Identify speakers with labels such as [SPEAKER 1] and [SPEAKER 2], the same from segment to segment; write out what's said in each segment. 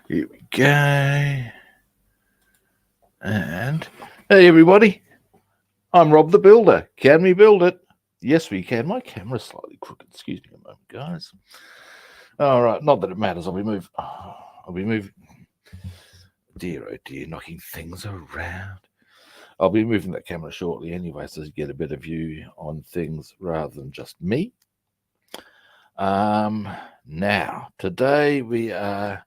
[SPEAKER 1] Here we go. And hey, everybody, I'm Rob the Builder. Can we build it? Yes, we can. My camera's slightly crooked. Excuse me a moment, guys. All right, not that it matters. I'll be moving. Dear, oh dear, knocking things around. I'll be moving that camera shortly anyway, so you get a better view on things rather than just me. Now, today we are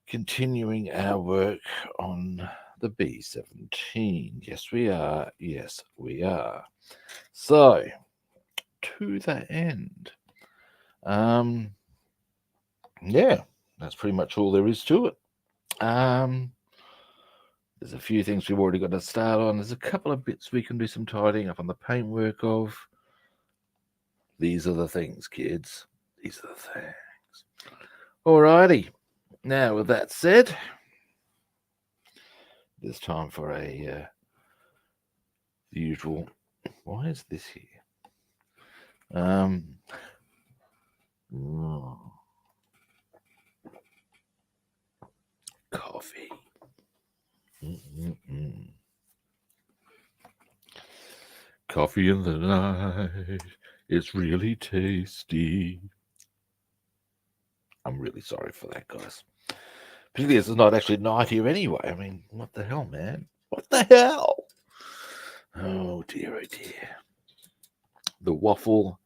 [SPEAKER 1] continuing our work on the B-17. Yes, we are. Yes, we are. So, to that end, yeah, that's pretty much all there is to it. There's a few things we've already got to start on. There's a couple of bits we can do some tidying up on the paintwork of. These are the things, kids. These are the things. Alrighty. Now, with that said, it's time for a usual. Why is this here? Coffee. Coffee in the night. It's really tasty. I'm really sorry for that, guys. Particularly as it's not actually night here anyway. I mean, what the hell, man? What the hell? Oh dear, oh dear. The waffle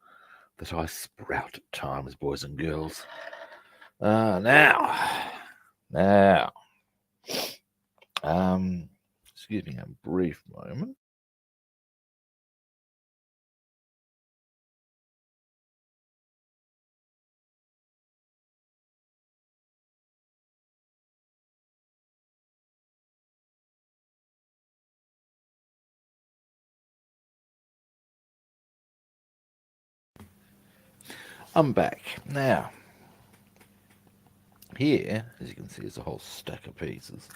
[SPEAKER 1] that I sprout at times, boys and girls. Now, excuse me a brief moment. I'm back. Now, here, as you can see, there's a whole stack of pieces.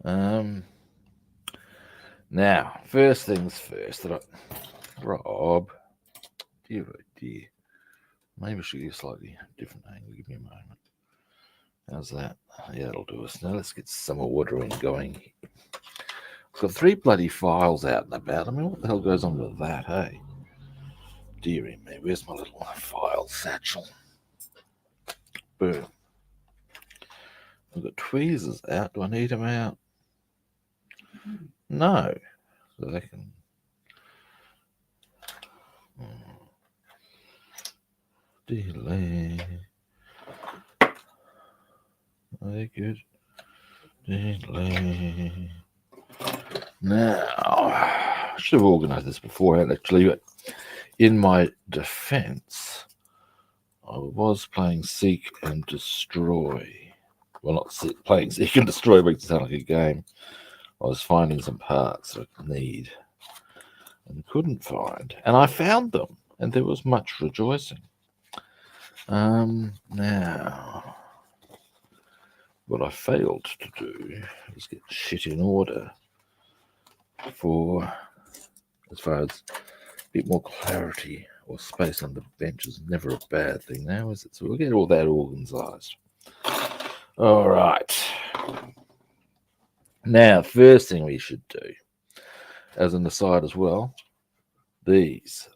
[SPEAKER 1] Now, first things first, Rob, dear, oh dear. Maybe I should get a slightly different angle. Give me a moment. How's that? Yeah, that'll do us. Now let's get some ordering going. I've got 3 bloody files out and about. I mean, what the hell goes on with that, hey? Dearie me, where's my little file satchel? Boom. I've got tweezers out. Do I need them out? No. So they can... Delay. Very good. Delay. Now, I should have organised this beforehand, actually, but in my defence, I was playing Seek and Destroy. Well, not playing Seek and Destroy makes it sound like a game. I was finding some parts that I need and couldn't find. And I found them, and there was much rejoicing. Now, what I failed to do was get shit in order for, as far as a bit more clarity or space on the bench is never a bad thing now, is it? So we'll get all that organised. All right. Now, first thing we should do, as an aside as well, these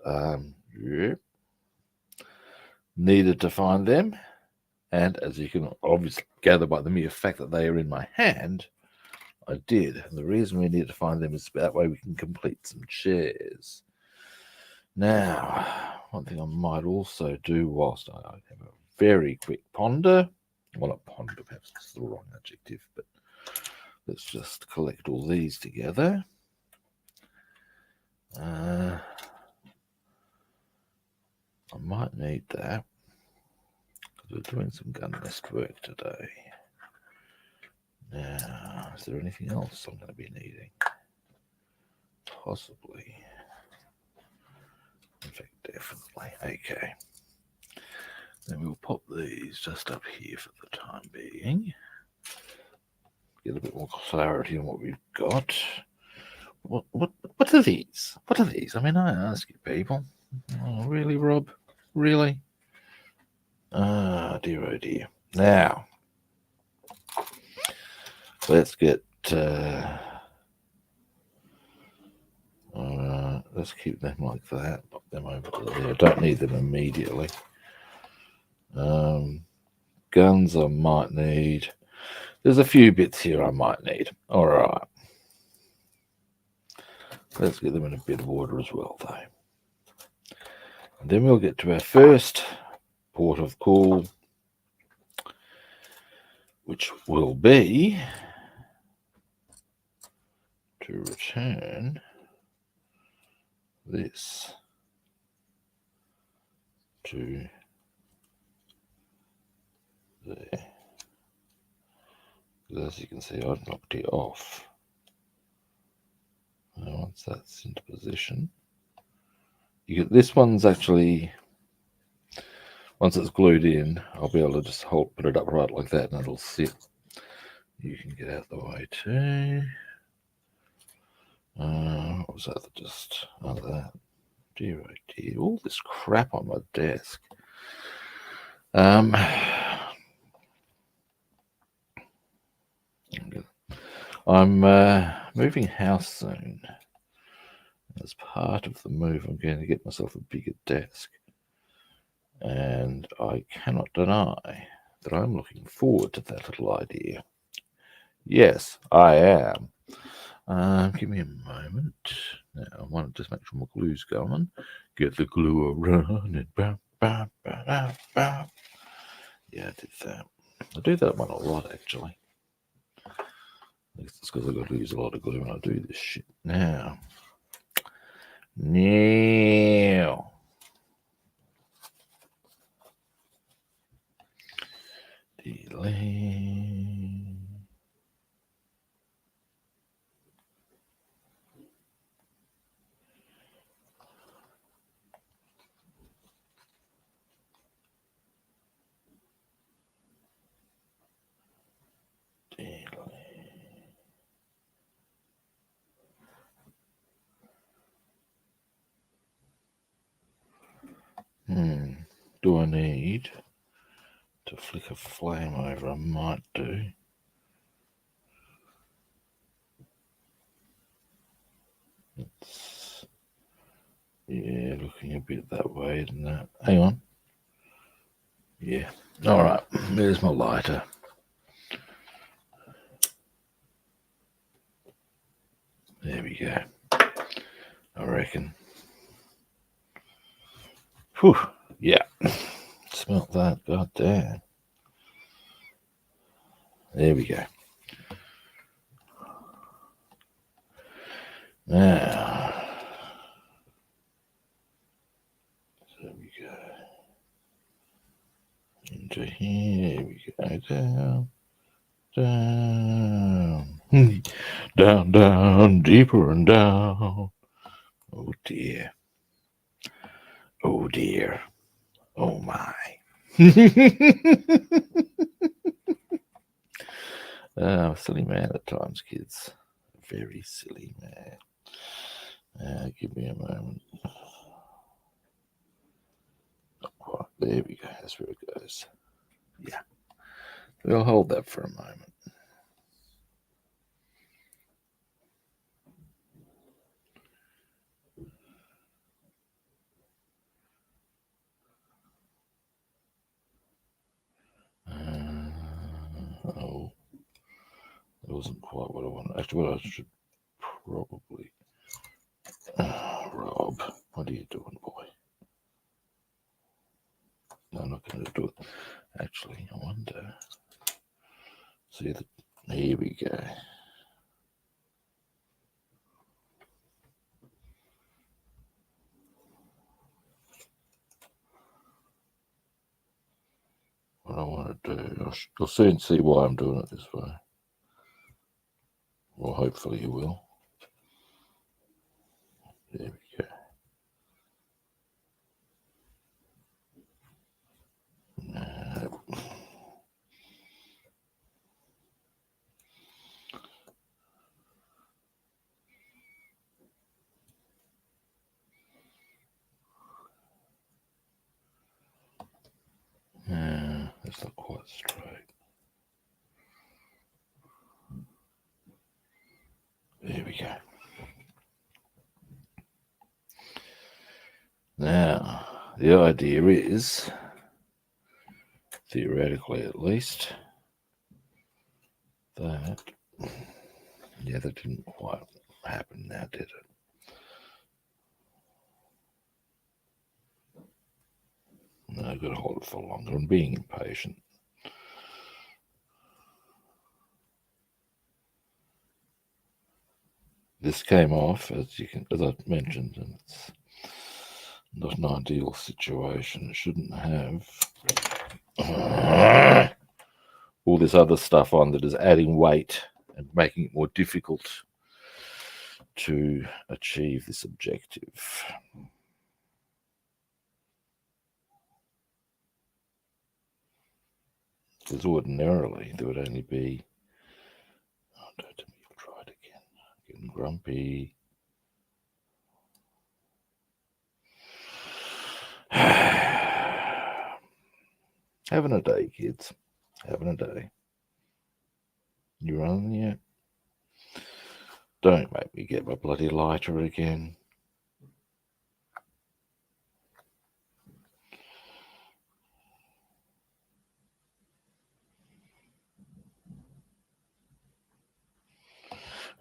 [SPEAKER 1] needed to find them, and as you can obviously gather by the mere fact that they are in my hand, I did. And the reason we need to find them is that way we can complete some chairs. Now, one thing I might also do whilst I have a very quick ponder, well, not ponder, perhaps it's the wrong adjective, but let's just collect all these together. I might need that because we're doing some gun nest work today. Now, is there anything else I'm going to be needing? Possibly. In fact, definitely. Okay. Then we'll pop these just up here for the time being. Get a bit more clarity on what we've got. What are these? What are these? I mean, I ask you, people. Oh, really, Rob? Really? Ah, dear, oh dear. Now, let's get. Let's keep them like that. Pop them over to there. Don't need them immediately. Guns I might need. There's a few bits here I might need. All right. Let's get them in a bit of order as well, though. And then we'll get to our first port of call, which will be to return this to there. As you can see, I've knocked it off. Now, once that's into position, you get this one's actually, once it's glued in, I'll be able to just put it up right like that, and it'll sit. You can get out the way too. What was that? Just that. Dear, oh dear, all this crap on my desk. I'm moving house soon. As part of the move, I'm going to get myself a bigger desk. And I cannot deny that I'm looking forward to that little idea. Yes, I am. Give me a moment. Now, I want to just make sure my glue's going. Get the glue running. Yeah, I did that. I do that one a lot, actually. It's because I've got to use a lot of glue when I do this shit. Now. Delay. Do I need to flick a flame over? I might do. It's, yeah, looking a bit that way, isn't it? Hang on. Yeah. All right. There's my lighter. There we go. I reckon. Whew. Yeah. Smell that. God damn. There we go. Now. There we go. Into here we go. Down. Down, deeper and down. Oh dear. Oh dear. Oh my. Silly man at times, kids. Very silly man. Give me a moment. Not quite. There we go. That's where it goes. Yeah. We'll hold that for a moment. Oh. That wasn't quite what I wanted. Actually, what I should probably. Rob, what are you doing, boy? No, I'm not going to do it. Actually, I wonder. See that? Here we go. What I want to do, you'll soon see why I'm doing it this way. Well, hopefully you will. There we go. No. That's not quite straight. we go. Now, the idea is, theoretically at least, that, yeah, that didn't quite happen now, did it? No, I've got to hold it for longer. I'm being impatient. This came off, as I mentioned, and it's not an ideal situation. It shouldn't have all this other stuff on that is adding weight and making it more difficult to achieve this objective. Because ordinarily there would only be, oh, don't tell me you've tried again. I'm getting grumpy. Having a day, kids. Having a day. You running yet? Don't make me get my bloody lighter again.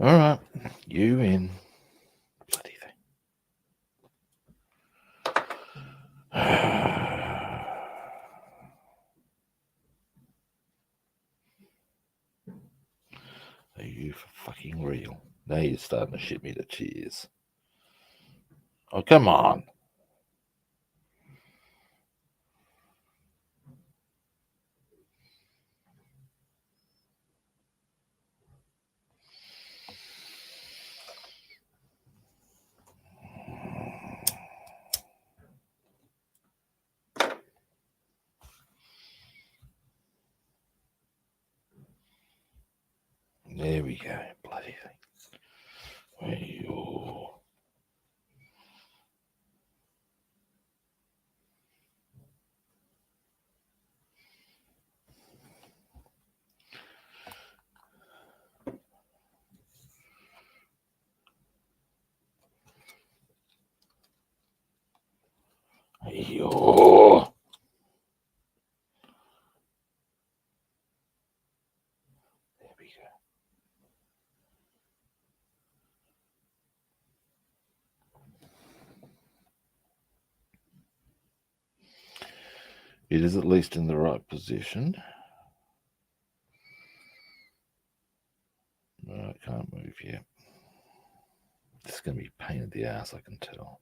[SPEAKER 1] All right, you in. Bloody thing. Are you for fucking real? Now you're starting to shit me to tears. Oh, come on. There we go, bloody thing. Hey-yo. Hey-yo. There we go. It is at least in the right position. No, I can't move yet. This is going to be a pain in the ass, I can tell.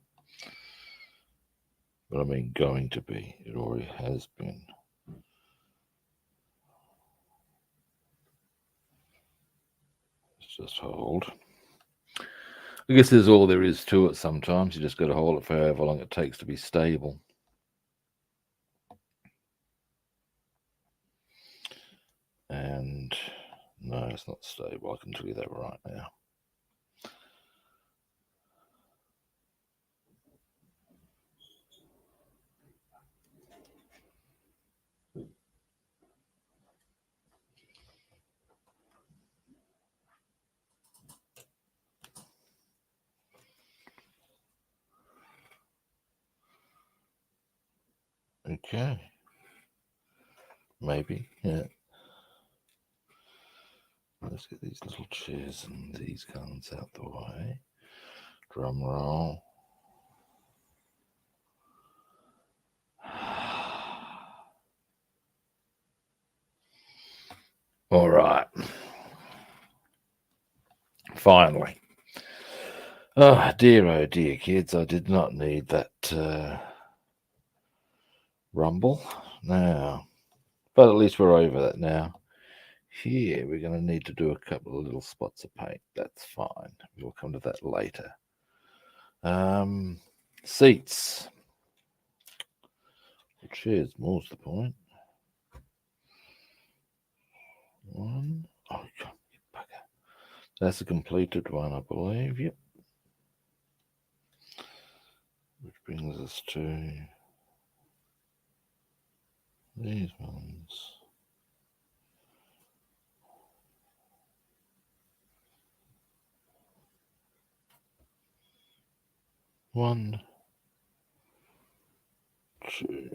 [SPEAKER 1] But I mean, going to be. It already has been. Let's just hold. I guess there's all there is to it sometimes. You just got to hold it for however long it takes to be stable. And no, it's not stable. I can tell you that right now. Okay. Maybe, yeah. Let's get these little chairs and these guns out the way. Drum roll. All right. Finally. Oh dear, kids. I did not need that rumble now. But at least we're over that now. Here, we're going to need to do a couple of little spots of paint. That's fine. We'll come to that later. Seats. Chairs, more's the point. One. Oh, you bugger. That's a completed one, I believe. Yep. Which brings us to these ones. 1, 2.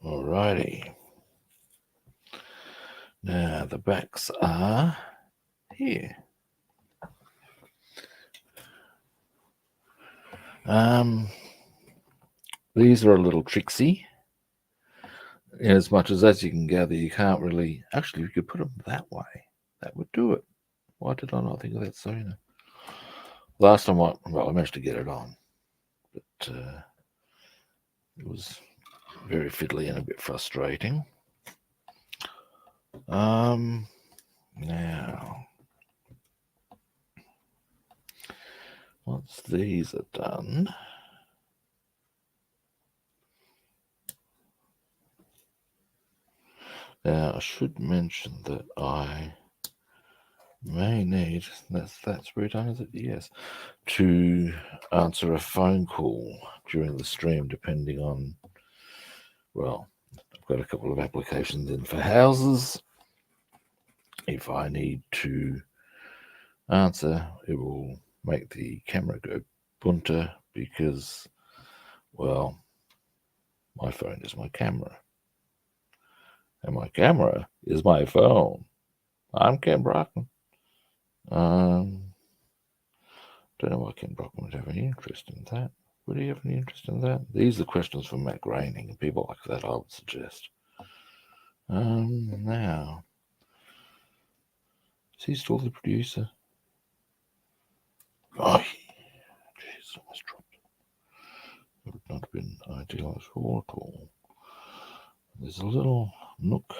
[SPEAKER 1] Alrighty. Now the backs are here. These are a little tricksy. As much as you can gather, you can't really. Actually, you could put them that way. That would do it. Why did I not think of that sooner? Last time I managed to get it on, but it was very fiddly and a bit frustrating. Now, once these are done, now I should mention that I may need, that's where done, is it? Yes. To answer a phone call during the stream, depending on, well, I've got a couple of applications in for houses. If I need to answer, it will make the camera go bunter because, well, my phone is my camera. And my camera is my phone. I'm Ken Brockman. Don't know why Ken Brockman would have any interest in that. Would he have any interest in that? These are questions from Matt Groening and people like that, I would suggest. Now, is he still the producer? Oh, jeez, almost dropped it. It would not have been ideal at all. There's a little nook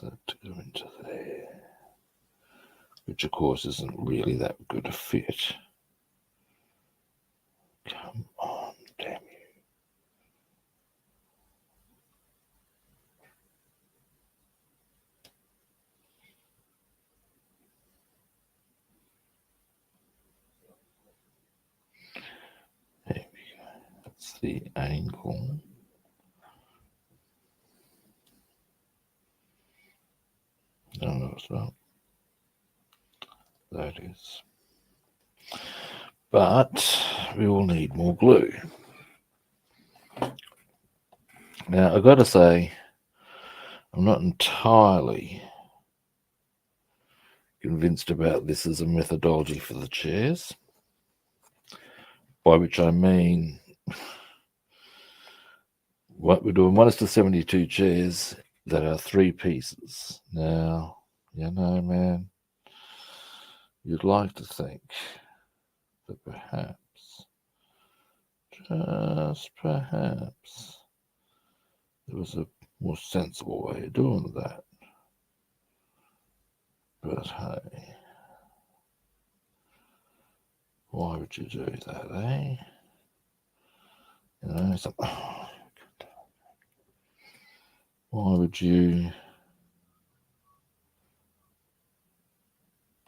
[SPEAKER 1] that to go into there, which of course isn't really that good a fit. Come on, damn you. There we go. That's the angle. No, it's not. That is. But we will need more glue. Now, I've got to say, I'm not entirely convinced about this as a methodology for the chairs, by which I mean what we're doing 1:72 chairs that are 3 pieces. Now, man, you'd like to think that perhaps, just perhaps, there was a more sensible way of doing that. But hey, why would you do that, eh? You know, why would you,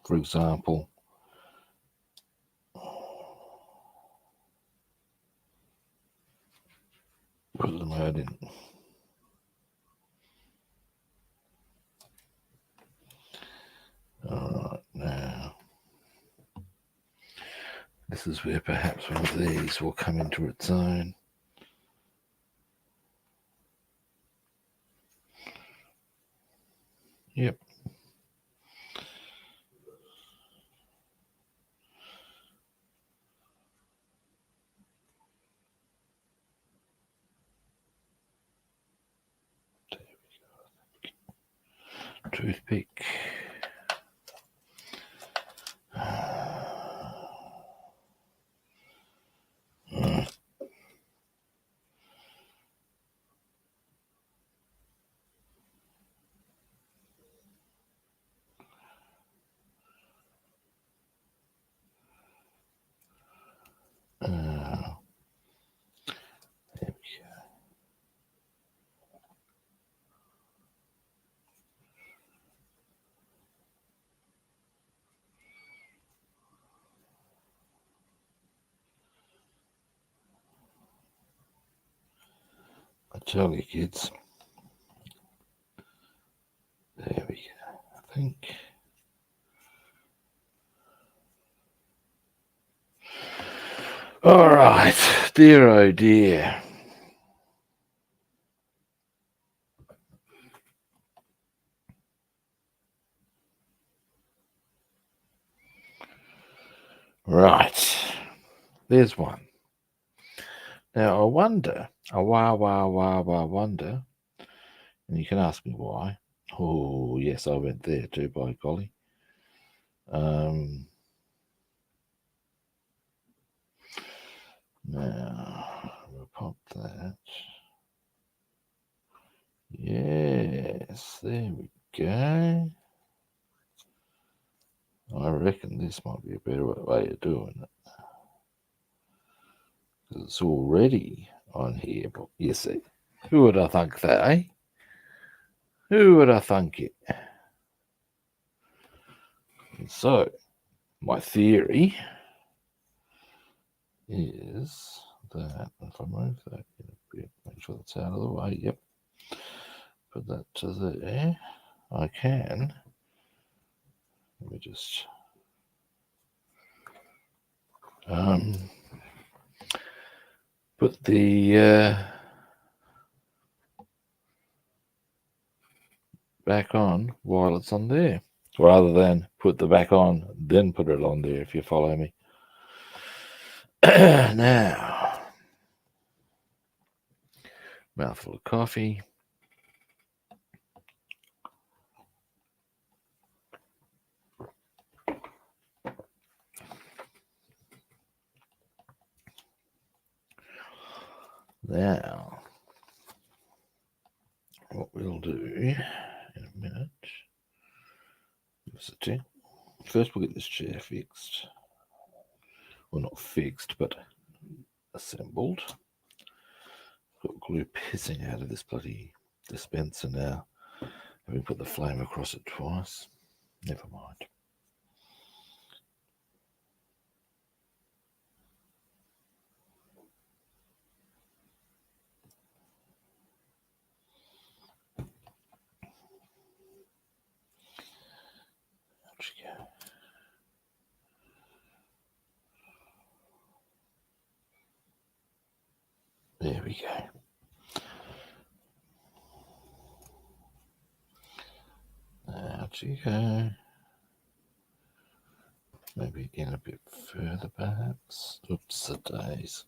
[SPEAKER 1] for example, put them out in? Alright, now, this is where perhaps one of these will come into its own. Yep. There we go. Toothpick. There we go. I tell you, kids. There we go. I think All right, dear oh dear. Right, there's one. Now I wonder, I wonder, and you can ask me why. Oh yes, I went there too, by golly. Now we'll pop that. Yes, there we go. I reckon this might be a better way of doing it. Because it's already on here, but you see. Who would I think that, eh? Who would I think it? And so, my theory is that if I move that in a bit, make sure that's out of the way, yep. Put that to there. I can. Let me just put the back on while it's on there, rather than put the back on then put it on there, if you follow me. Now, mouthful of coffee. Now, what we'll do in a minute is first we'll get this chair fixed. Well, not fixed, but assembled. Got glue pissing out of this bloody dispenser now. Having put the flame across it twice. Never mind. Out you go. There we go. Out you go. Maybe in a bit further, perhaps. Oops, the days.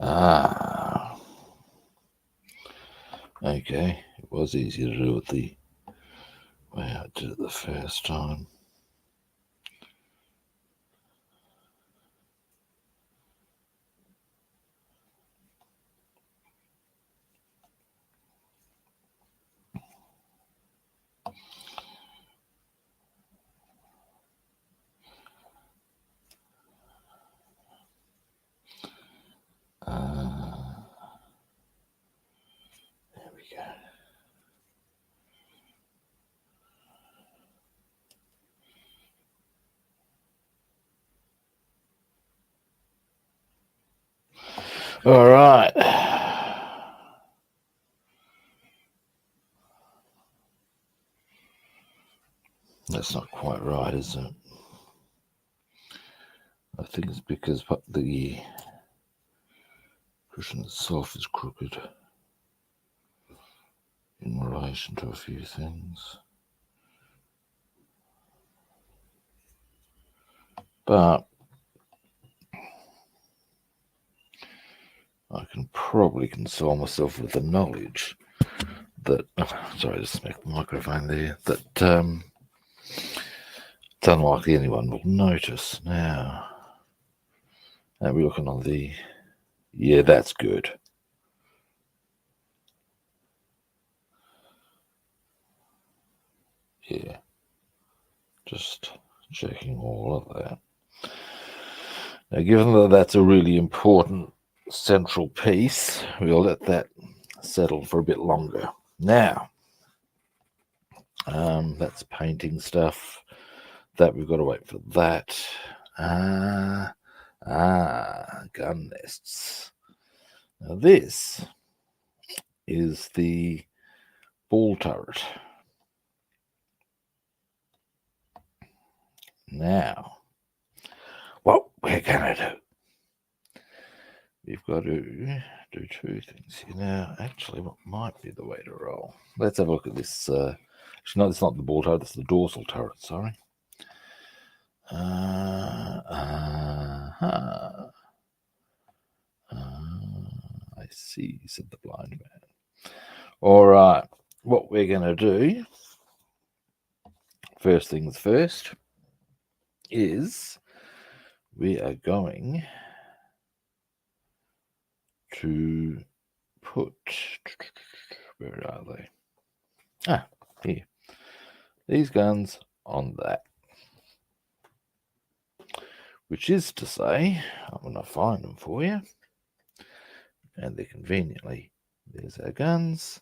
[SPEAKER 1] Ah, okay. It was easier to do it the way I did it the first time. There we go. All right. That's not quite right, is it? I think it's because the cushion itself is crooked in relation to a few things. But I can probably console myself with the knowledge that, sorry, I just smacked the microphone there, that it's unlikely anyone will notice. Now, we're looking on the, yeah, that's good. Yeah, just checking all of that. Now, given that that's a really important central piece, we'll let that settle for a bit longer. Now, that's painting stuff. That we've got to wait for that. Gun nests. Now this is the ball turret. Now, what we're going to do, we've got to do two things here. Now, actually, what might be the way to roll? Let's have a look at this. Actually, no, it's not the ball turret, it's the dorsal turret, sorry. I see, said the blind man. All right, what we're going to do, first things first, is we are going to put, where are they? Here. These guns on that. Which is to say, I'm going to find them for you. And they're conveniently, there's our guns.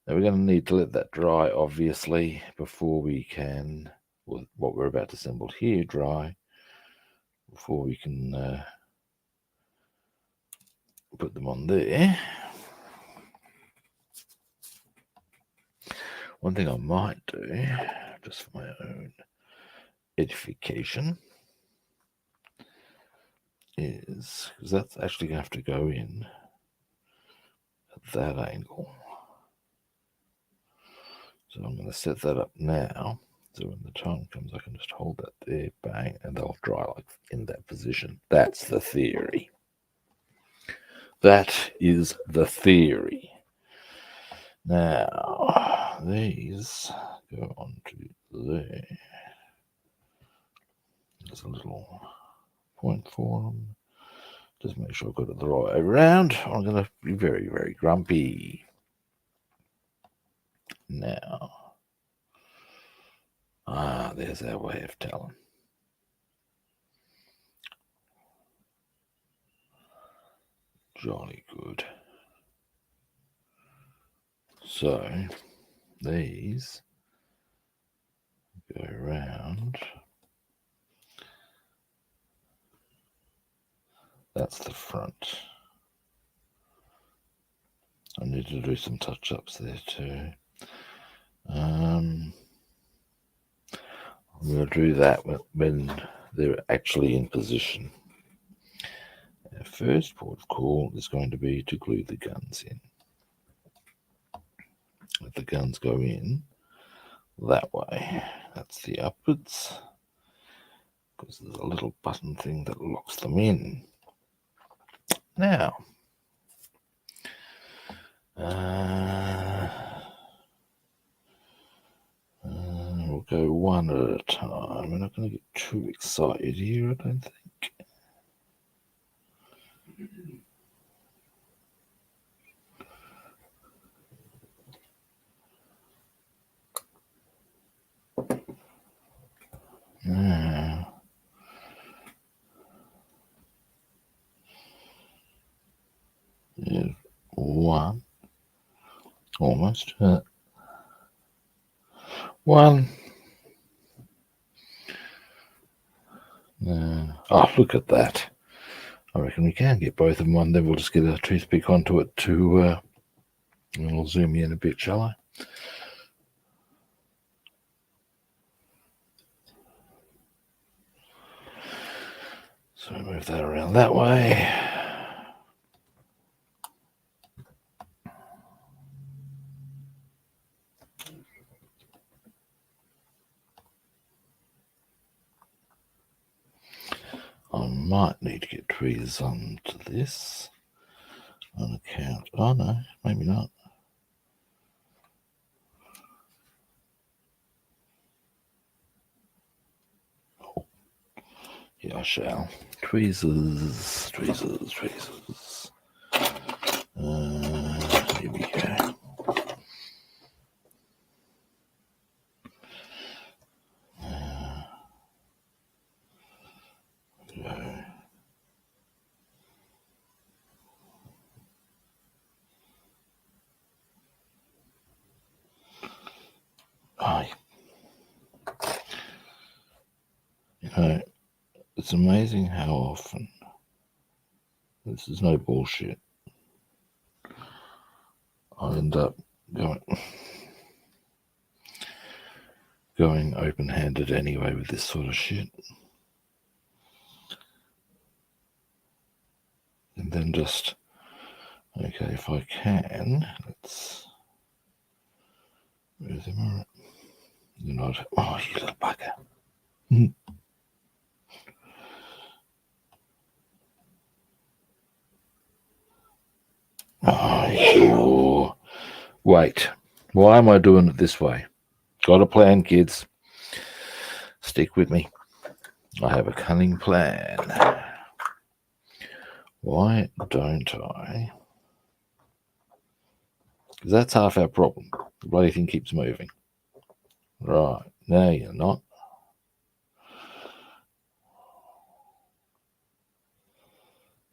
[SPEAKER 1] Now we're going to need to let that dry, obviously, before we can, well, what we're about to assemble here, dry, before we can put them on there. One thing I might do, just for my own edification, is, because that's actually going to have to go in at that angle. So I'm going to set that up now, so when the time comes I can just hold that there, bang, and they'll dry like in that position. That's the theory. That is the theory. Now, these go onto there. There's a little point for them. Just make sure I've got it the right way around. I'm going to be very, very grumpy. Now, there's our way of telling. Jolly good. So, these go around. That's the front. I need to do some touch-ups there too. I'm going to do that when they're actually in position. Our first port of call is going to be to glue the guns in. Let the guns go in that way. That's the upwards, because there's a little button thing that locks them in. Now, we'll go one at a time. We're not going to get too excited here, I don't think. Yeah, one. Almost. One. Oh, look at that. I reckon we can get both of them on. Then we'll just get a toothpick onto it and we'll zoom in a bit, shall I? So move that around that way. I might need to get trees onto this on account. Oh no, maybe not. Oh, yeah, I shall. Tweezers. Here we go. You know, it's amazing how often, this is no bullshit, I end up going open-handed anyway with this sort of shit. And then just, okay, if I can, let's, where's him? You're not, oh, you little bugger. Oh, wait, why am I doing it this way? Got a plan, kids. Stick with me. I have a cunning plan. Why don't I? Because that's half our problem. The bloody thing keeps moving. Right, now you're not.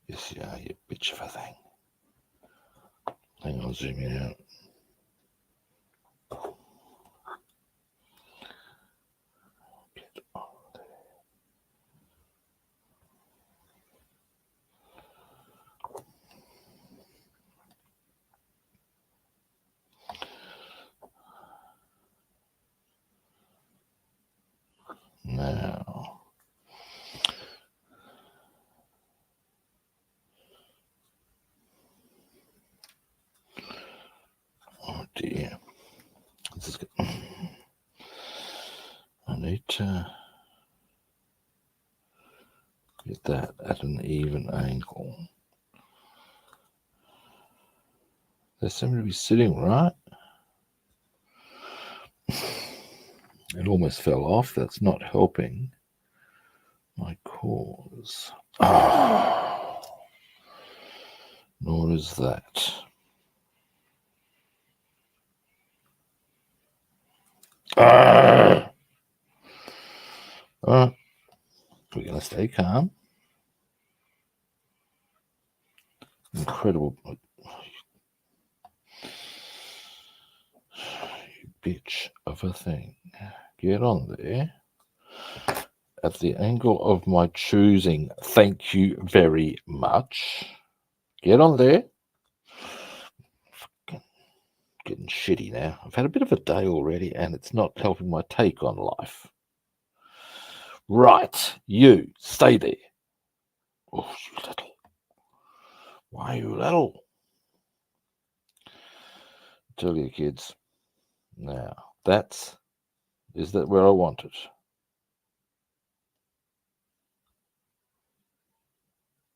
[SPEAKER 1] Yes, you are, you bitch of a thing. Hang on, zooming out. Get on there. Now. Oh dear. This is good. I need to get that at an even angle. They seem to be sitting right. It almost fell off. That's not helping my cause. Oh, nor is that. We're going to stay calm. Incredible. You bitch of a thing. Get on there. At the angle of my choosing. Thank you very much. Get on there. Getting shitty now. I've had a bit of a day already and it's not helping my take on life. Right, you stay there. Oh, you little. Why you little? Tell you kids. Now, is that where I want it?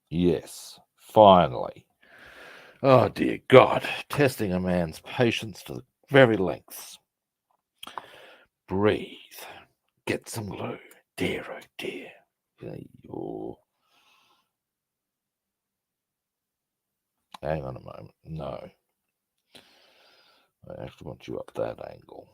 [SPEAKER 1] Yes, finally. Oh dear God, testing a man's patience to the very lengths. Breathe. Get some glue. Dear, oh dear. Hang on a moment. No. I actually want you up that angle.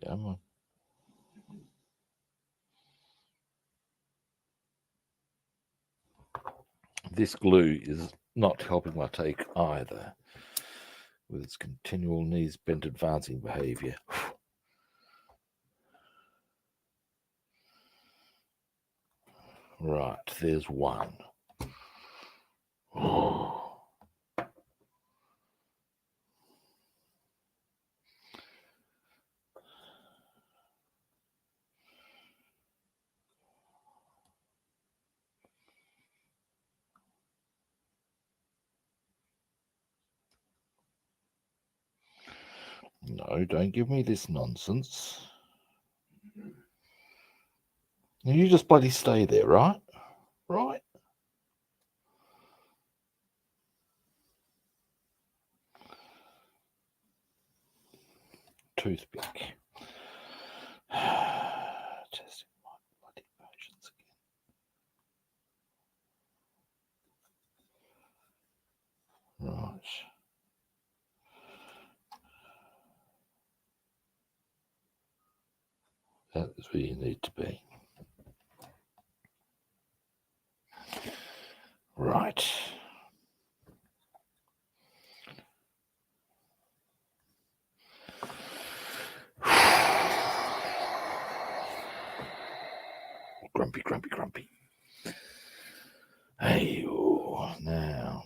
[SPEAKER 1] Come on. This glue is not helping my take either, with its continual knees bent advancing behavior. Right, there's one. No, don't give me this nonsense. Now you just bloody stay there, right? Right? Toothpick. Testing my bloody patience again. Right. That is where you need to be. Right. Grumpy, grumpy, grumpy. Hey, now.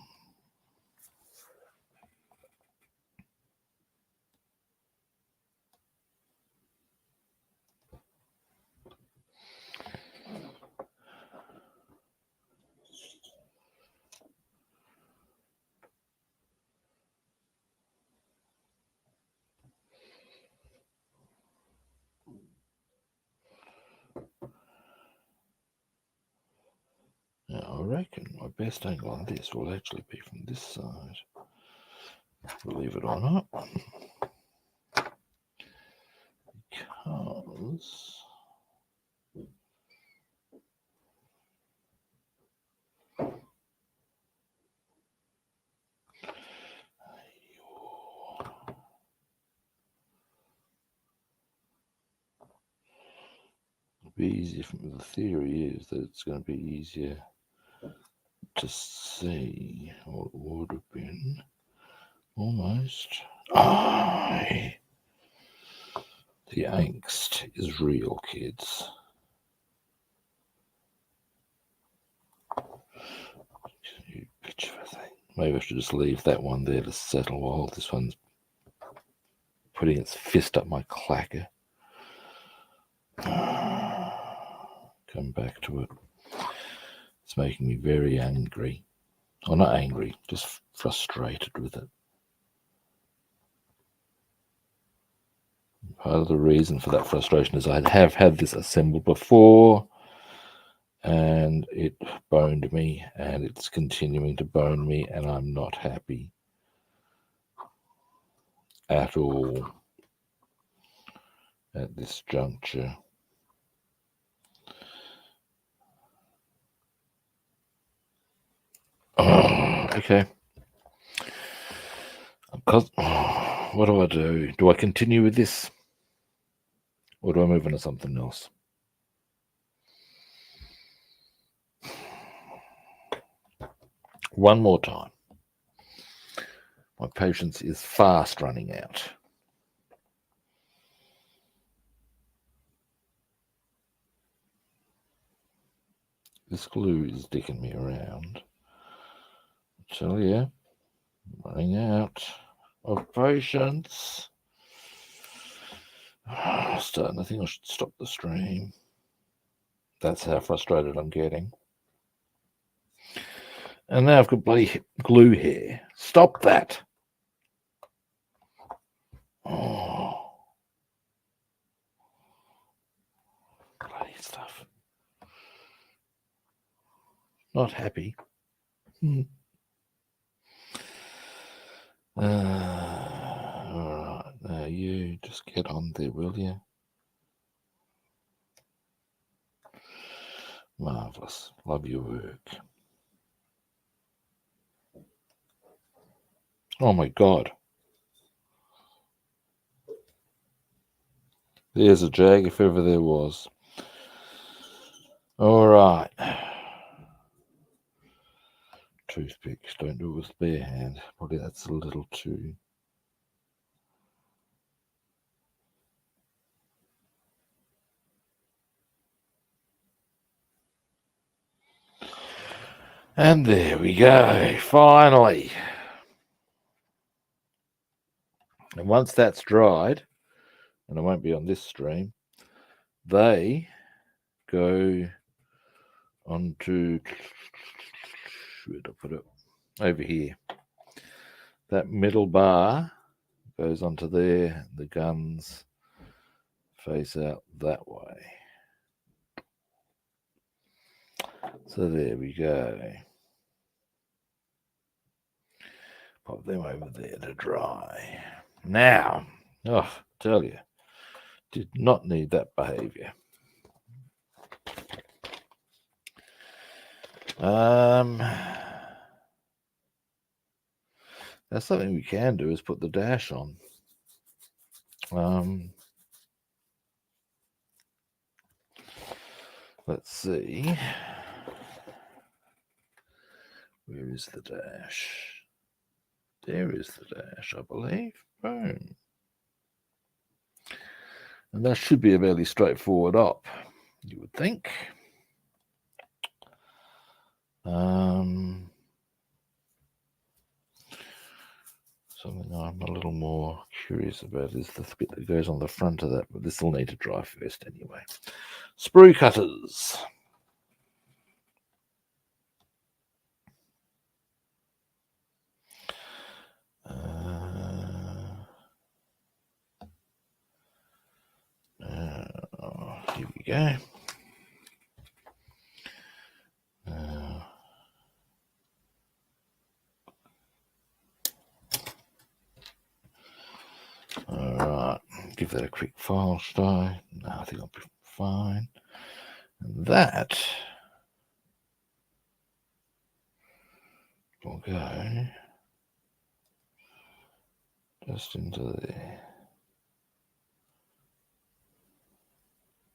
[SPEAKER 1] Now, I reckon my best angle on this will actually be from this side. Believe it or not. Because it'll be easier. The theory is that it's going to be easier to see what would have been almost. The angst is real, kids. You bitch of a thing. Maybe I should just leave that one there to settle while this one's putting its fist up my clacker. Come back to it. It's making me very angry. Well, not angry, just frustrated with it. Part of the reason for that frustration is I have had this assembled before and it boned me and it's continuing to bone me and I'm not happy at all at this juncture. Okay. Because what do I do? Do I continue with this? Or do I move on to something else? One more time. My patience is fast running out. This glue is dicking me around. I tell you, running out of patience. I think I should stop the stream. That's how frustrated I'm getting. And now I've got bloody glue here. Stop that. Oh, bloody stuff. Not happy. All right, now you just get on there, will you? Marvellous. Love your work. Oh my God. There's a jag if ever there was. All right. Toothpicks. Don't do it with bare hand. Probably that's a little too. And there we go. Finally. And once that's dried, and it won't be on this stream, they go onto, where'd I put it? Over here. That middle bar goes onto there. The guns face out that way. So there we go. Pop them over there to dry. Now, tell you, did not need that behavior. That's something we can do is put the dash on. Let's see. Where is the dash? There is the dash, I believe. Boom. And that should be a fairly straightforward op, you would think. Something I'm a little more curious about is the bit that goes on the front of that, but this will need to dry first anyway. Sprue cutters. Here we go. Alright, give that a quick file try. No, I think I'll be fine. And that will go just into there.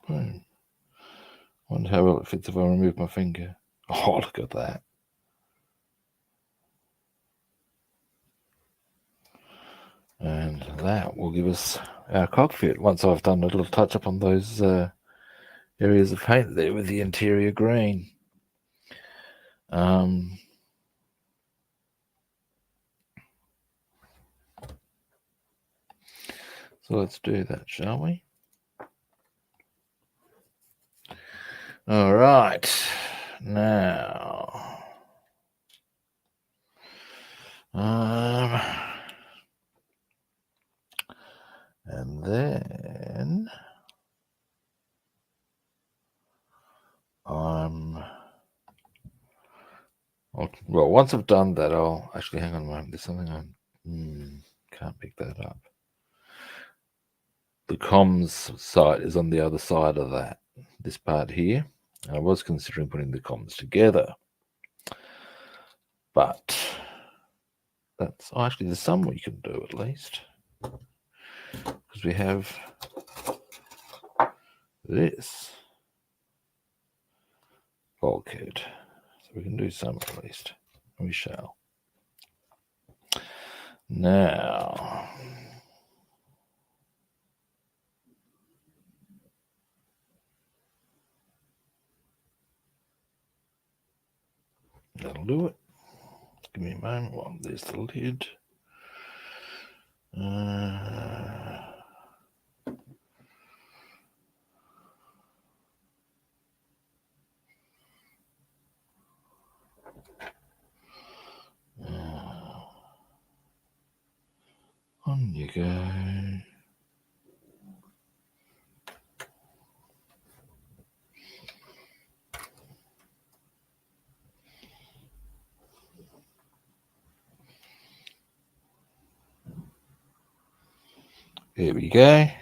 [SPEAKER 1] Boom. Wonder how well it fits if I remove my finger. Oh, look at that. And that will give us our cockpit once I've done a little touch up on those areas of paint there with the interior green. So let's do that, shall we? All right. Now, and then well, once I've done that, I'll actually hang on a moment. There's something I can't pick that up. The comms site is on the other side of that, this part here. And I was considering putting the comms together, but that's actually there's some we can do at least, because we have this bulkhead, so we can do some at least. We shall. Now, that'll do it. Give me a moment. Well, there's the lid. On you go. Here we go. And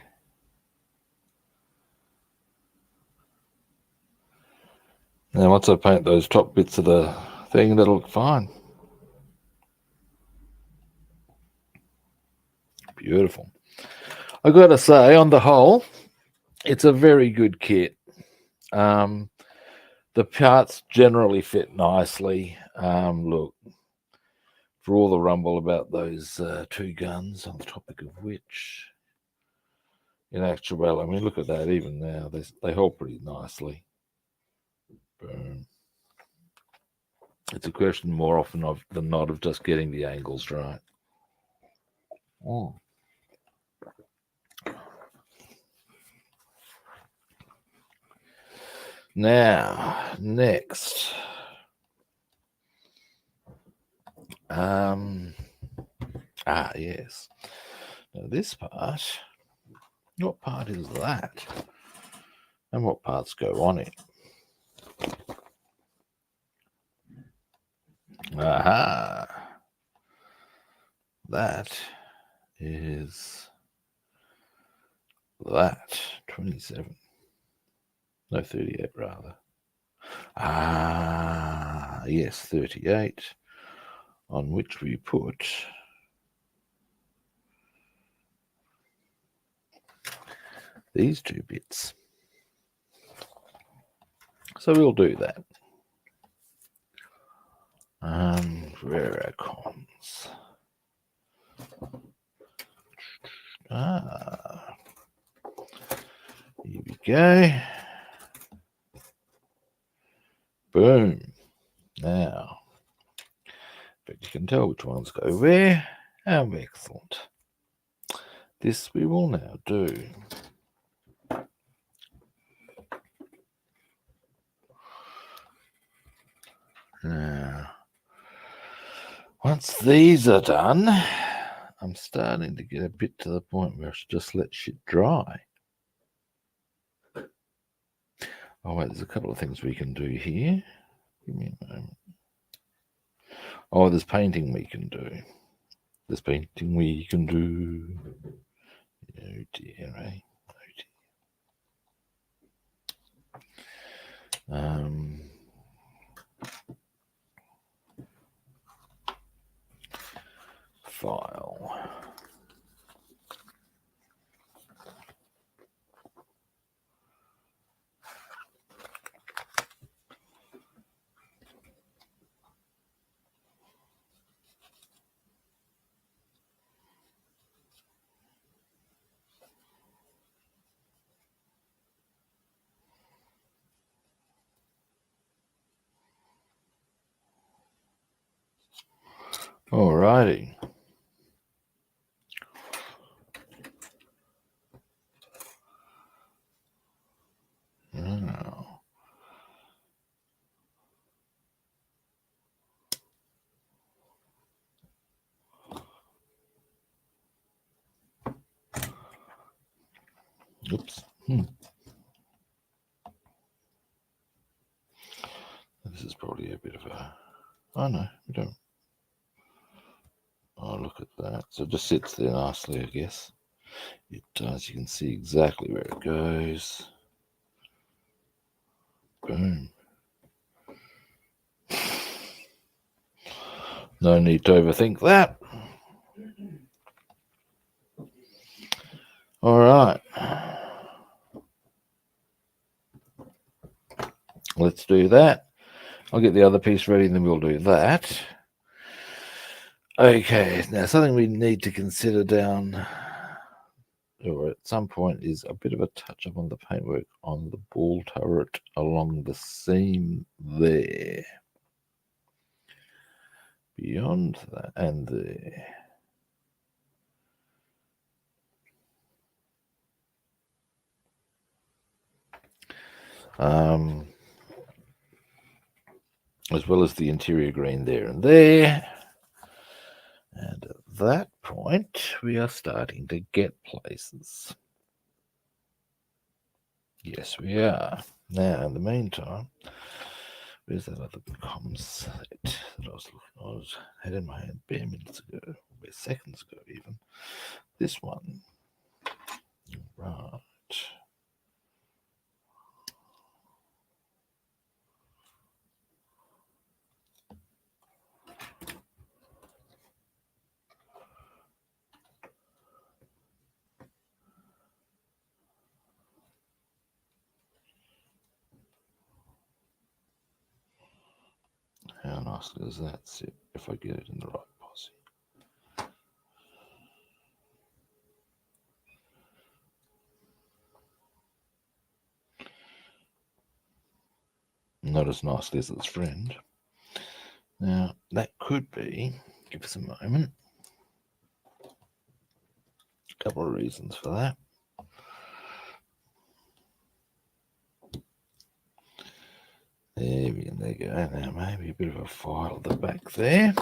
[SPEAKER 1] then once I paint those top bits of the thing, that'll look fine. Beautiful. I got to say, on the whole, it's a very good kit. The parts generally fit nicely. Look, for all the rumble about those two guns, on the topic of which, in actuality, I mean, look at that. Even now, they hold pretty nicely. Boom. It's a question more often than not of just getting the angles right. Oh. Now, next. Yes. Now this part, what part is that? And what parts go on it? Aha. That is that. 27. No, 38 rather. Yes, 38. On which we put these two bits. So we'll do that. Where are our cons? Here we go. Boom. Now, but you can tell which ones go where. Oh, excellent. This we will now do. Now, once these are done, I'm starting to get a bit to the point where I should just let shit dry. Oh, wait, there's a couple of things we can do here. Give me a moment. Oh, there's painting we can do. There's painting we can do. Oh dear, eh? Oh dear. File. Alrighty. Now, oops. This is probably a bit of a. Oh no, we don't. Oh, look at that. So it just sits there nicely, I guess. It does. You can see exactly where it goes. Boom. No need to overthink that. All right. Let's do that. I'll get the other piece ready and then we'll do that. Okay, now something we need to consider down or at some point is a bit of a touch up on the paintwork on the ball turret along the seam there. Beyond that and there. As well as the interior green there and there. And at that point, we are starting to get places. Yes, we are. Now, in the meantime, where's that other comm set that I was had in my hand bare minutes ago, bare seconds ago even. This one. Right. How nicely does that sit if I get it in the right posse? Not as nicely as its friend. Now, that could be, give us a moment, a couple of reasons for that. There we go. Now, maybe a bit of a file at the back there.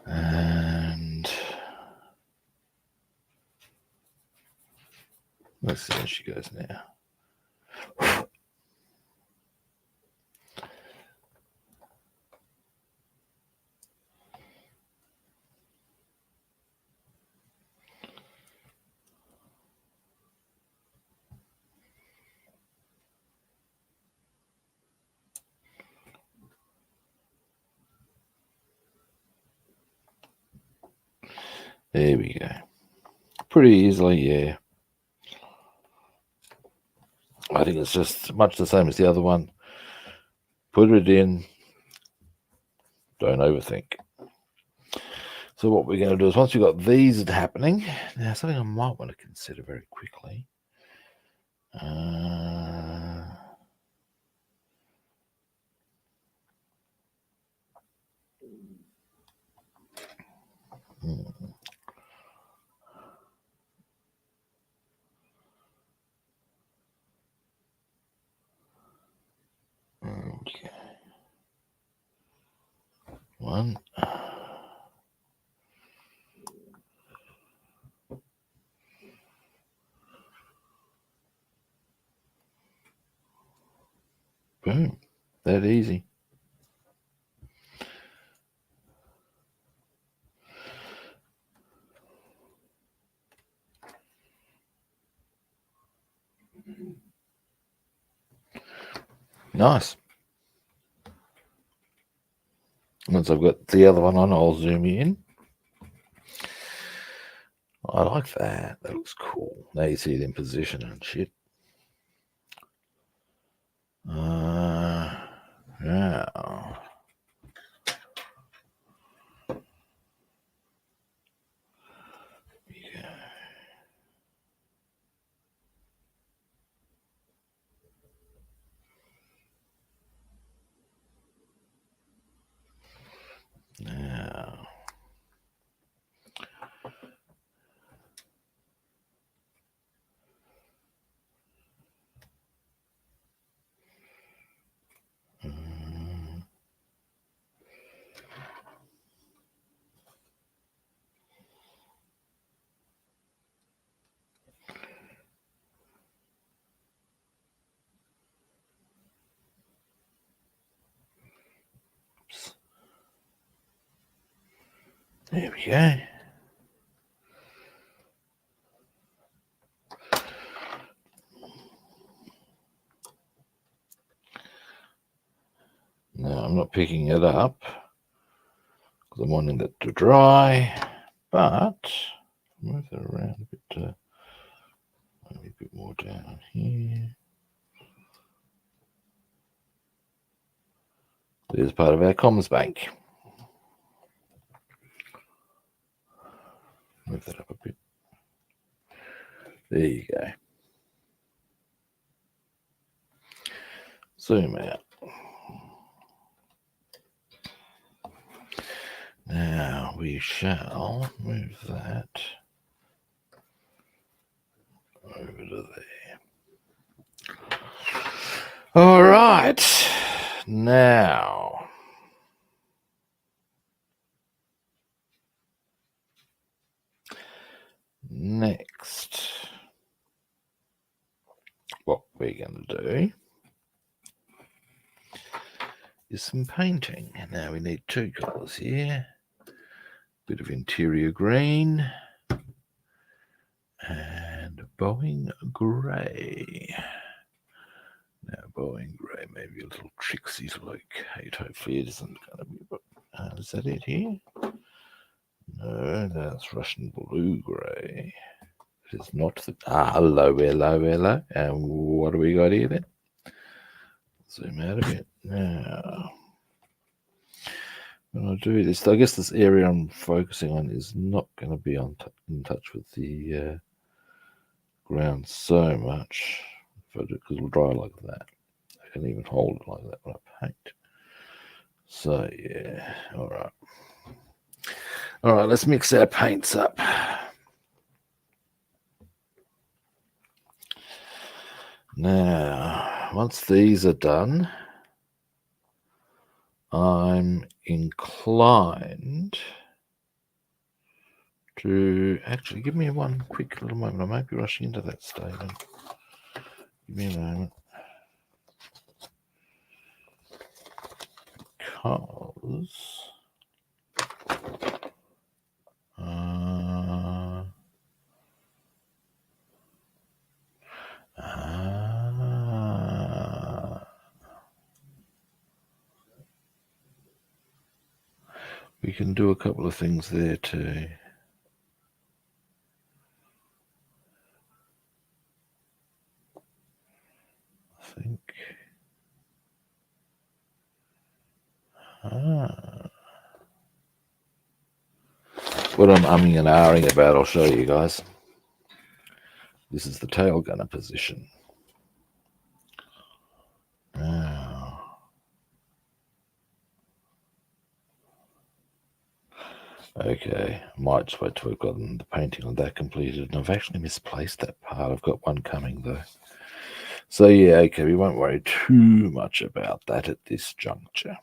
[SPEAKER 1] And let's see how she goes now. There we go. Pretty easily, yeah. I think it's just much the same as the other one. Put it in. Don't overthink. So what we're going to do is once we've got these happening, now something I might want to consider very quickly. Okay. One. Boom. That easy. Nice. Once I've got the other one on, I'll zoom in. I like that. That looks cool. Now you see it in position and shit. Yeah. Now. There we go. Now I'm not picking it up because I'm wanting it to dry, but move it around a bit, maybe a bit more down here. There's part of our comms bank. Move that up a bit. There you go. Zoom out. Now we shall move that over to there. All right. Now, next, what we're going to do is some painting. Now we need two colours here. Bit of interior green and Boeing grey. Now Boeing grey, maybe a little tricksy to locate. Hopefully it isn't going to be. But is that it here? No, that's Russian blue grey. It is not the. Hello. And what do we got here then? Zoom out a bit. Now, when I do this, I guess this area I'm focusing on is not going to be in touch with the ground so much, because it'll dry like that. I can even hold it like that when I paint. So yeah, all right. Let's mix our paints up. Now, once these are done, I'm inclined to actually give me one quick little moment. I might be rushing into that statement. Give me a moment. Because we can do a couple of things there too. think. What I'm umming and ahhing about, I'll show you guys. This is the tail gunner position. Now, okay, I might just wait till I've gotten the painting on that completed. And I've actually misplaced that part. I've got one coming though. So yeah, okay, we won't worry too much about that at this juncture.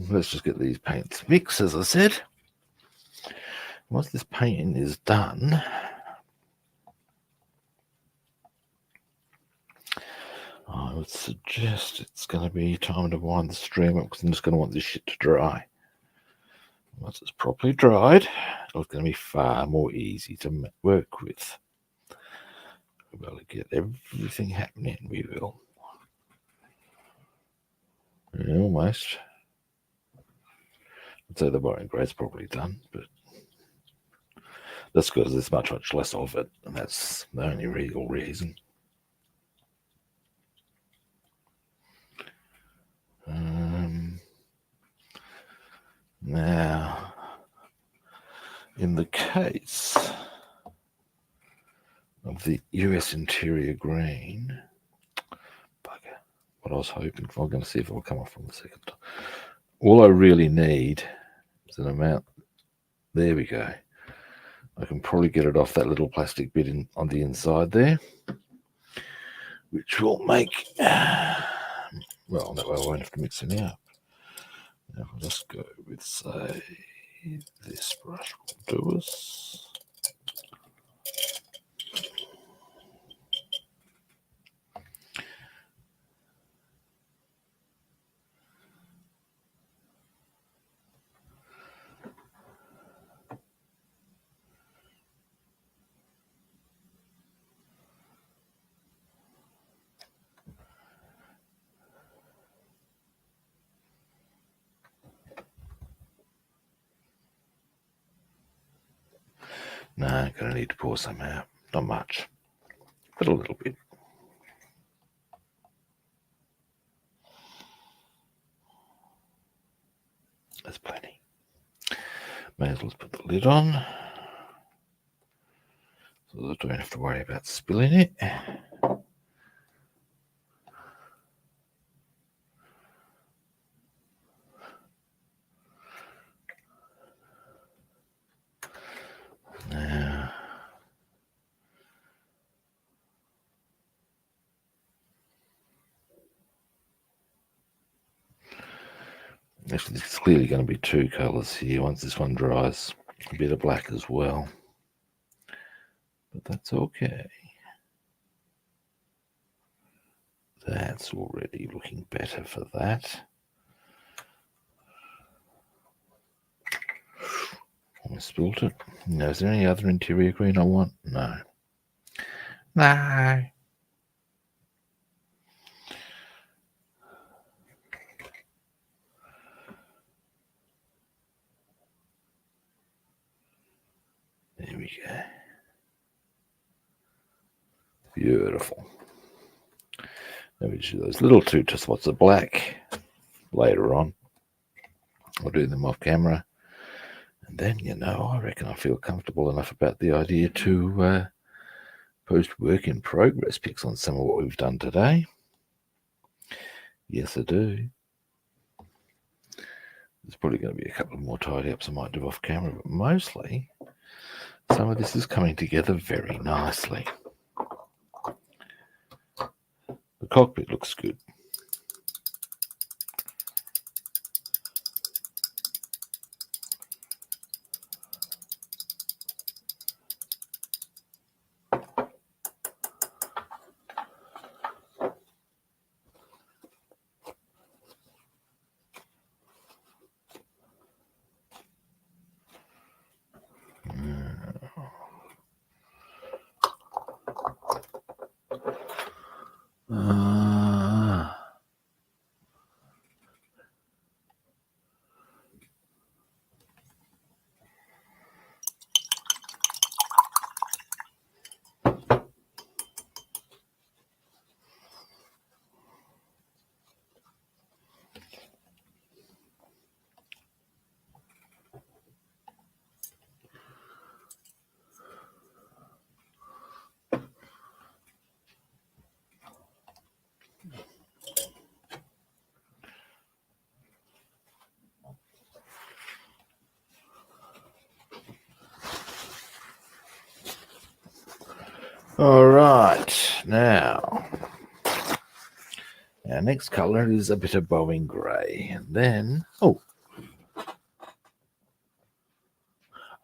[SPEAKER 1] Let's just get these paints mixed, as I said. Once this painting is done, I would suggest it's going to be time to wind the stream up because I'm just going to want this shit to dry. Once it's properly dried, it's going to be far more easy to work with. We'll be able to get everything happening, we will. Yeah, almost. I'd say the borrowing grade's probably done, but that's because there's much less of it, and that's the only real reason. Now, in the case of the US interior green, bugger, what I was hoping for, I'm going to see if it will come off on the second time. All I really need is an amount. There we go. I can probably get it off that little plastic bit on the inside there, which will make, well, that way I won't have to mix any up. Now I'll just go with, say, this brush will do us. No, I'm going to need to pour some out. Not much, but a little bit. That's plenty. May as well put the lid on so that I don't have to worry about spilling it. Now, actually, there's clearly going to be two colours here once this one dries. A bit of black as well. But that's okay. That's already looking better for that. I spilled it. Now, is there any other interior green I want? No. No. There we go. Beautiful. Then we do those little two spots of black later on. I'll do them off camera. And then, you know, I reckon I feel comfortable enough about the idea to post work in progress pics on some of what we've done today. Yes, I do. There's probably going to be a couple of more tidy ups I might do off camera, but mostly some of this is coming together very nicely. The cockpit looks good. All right, now our next colour is a bit of Boeing grey, and then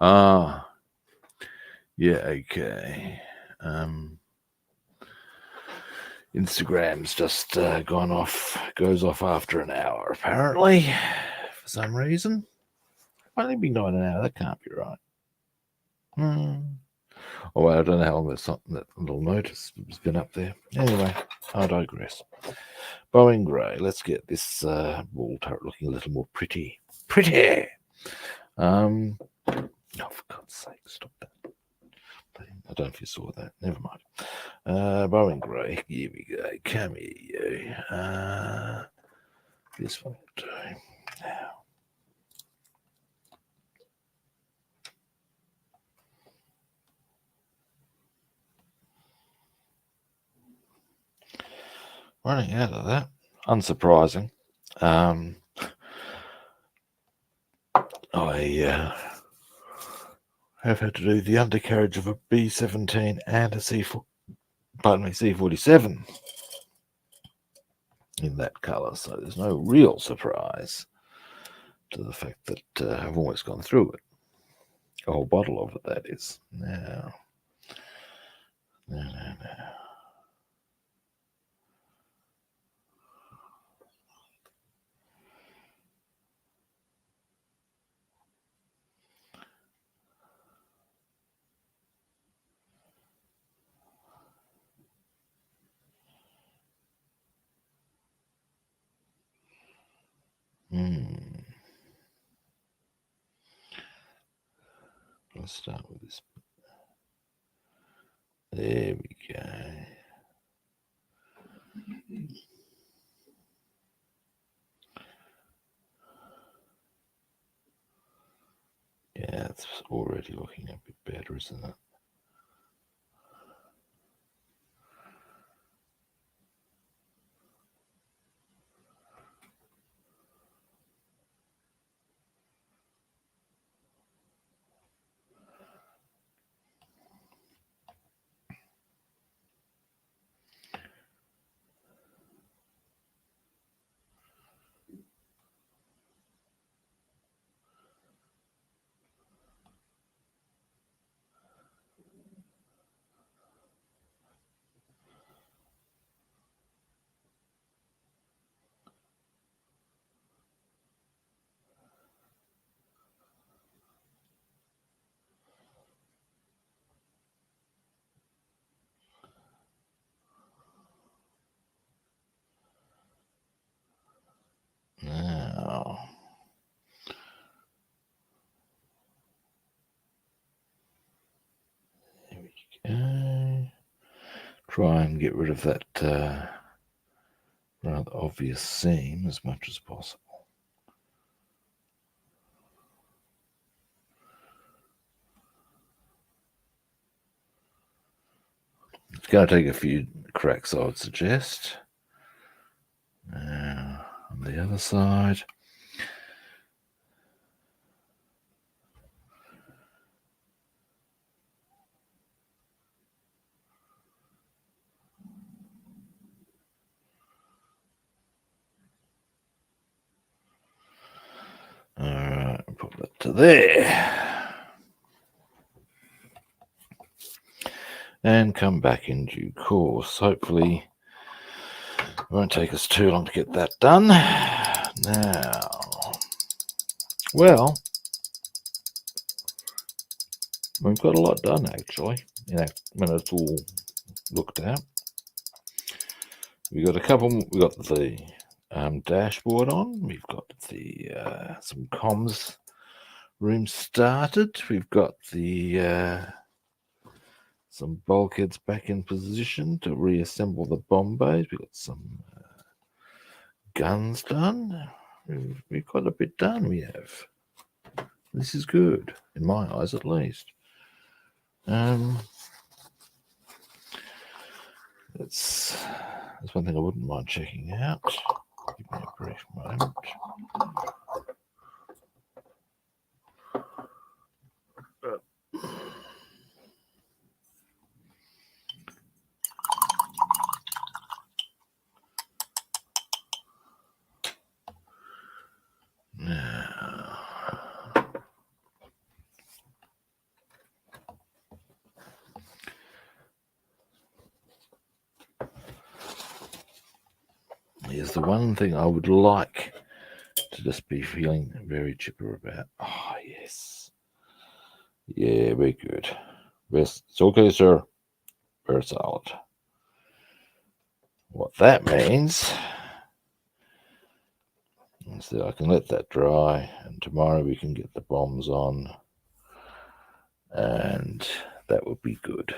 [SPEAKER 1] yeah, okay. Instagram's just goes off after an hour apparently for some reason. Only been going an hour. That can't be right. Oh, well, I don't know how long that little notice has been up there. Anyway, I digress. Boeing grey. Let's get this wall turret looking a little more pretty. Pretty. Oh, for God's sake, stop that. I don't know if you saw that. Never mind. Boeing grey. Here we go. Come here, you. This one will do. Now. Running out of that. Unsurprising. I have had to do the undercarriage of a B-17 and a C-47 in that colour, so there's no real surprise to the fact that I've almost gone through it. A whole bottle of it, that is. Now, no. Let's start with this. There we go. Yeah, it's already looking a bit better, isn't it? Now, there we go. Try and get rid of that rather obvious seam as much as possible. It's going to take a few cracks, I would suggest. Now, on the other side. Alright, put that to there. And come back in due course. Hopefully, it won't take us too long to get that done. Now, well, we've got a lot done actually, when it's all looked at. We got the dashboard on. We've got the some comms room started. We've got the some bulkheads back in position to reassemble the bomb bays. We've got some guns done. We've got a bit done. We have. This is good in my eyes, at least. That's one thing I wouldn't mind checking out. Give me a brief moment. is the one thing I would like to just be feeling very chipper about. Oh, yes. Yeah, very good. Yes, it's okay, sir. Very solid. What that means is that I can let that dry, and tomorrow we can get the bombs on, and that would be good.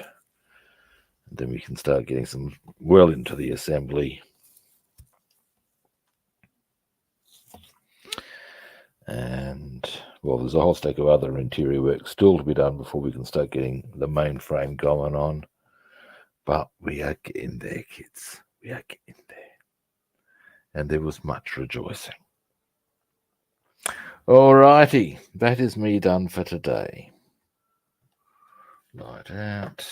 [SPEAKER 1] And then we can start getting some well into the assembly. And, well, there's a whole stack of other interior work still to be done before we can start getting the mainframe going on. But we are getting there, kids. We are getting there. And there was much rejoicing. Alrighty, that is me done for today. Light out.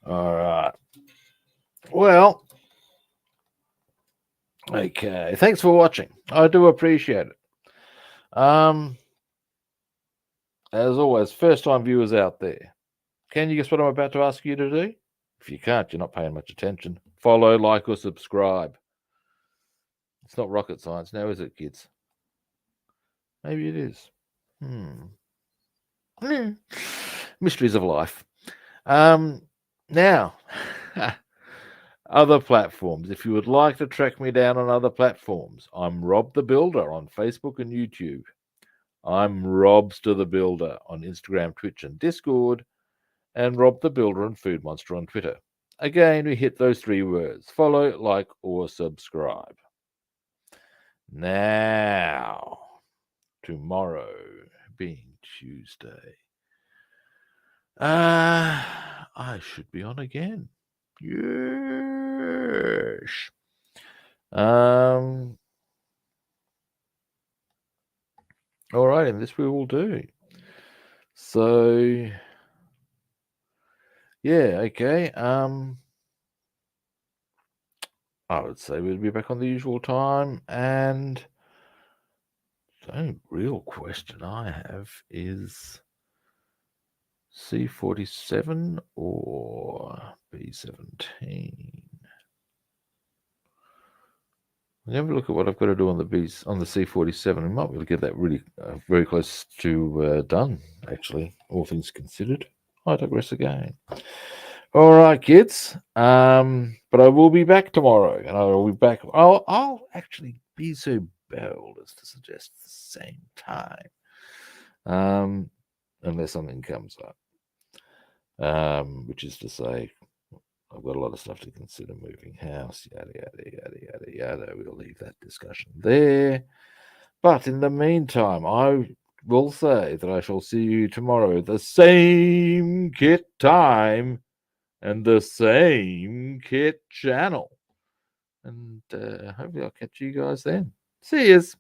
[SPEAKER 1] Alright. Well, okay. Thanks for watching. I do appreciate it. As always, first-time viewers out there, can you guess what I'm about to ask you to do? If you can't, you're not paying much attention. Follow, like, or subscribe. It's not rocket science now, is it, kids? Maybe it is. Mysteries of life. Now, other platforms. If you would like to track me down on other platforms, I'm Rob the Builder on Facebook and YouTube. I'm Robster the Builder on Instagram, Twitch, and Discord, and Rob the Builder and Food Monster on Twitter. Again, we hit those 3 words: follow, like, or subscribe. Now, tomorrow being Tuesday, I should be on again. Yes. All right, and this we will do. So, yeah, okay. I would say we'll be back on the usual time, and the only real question I have is C-47 or B-17. Have a look at what I've got to do on the C-47. We might be able to get that really very close to done, actually, all things considered. I digress again. All right, kids. But I will be back tomorrow, and I will be back. I'll actually be so bold as to suggest the same time, unless something comes up. Which is to say, I've got a lot of stuff to consider: moving house, yada yada yada yada yada. We'll leave that discussion there. But in the meantime, I will say that I shall see you tomorrow at the same kit time and the same kit channel. And hopefully I'll catch you guys then. See yous.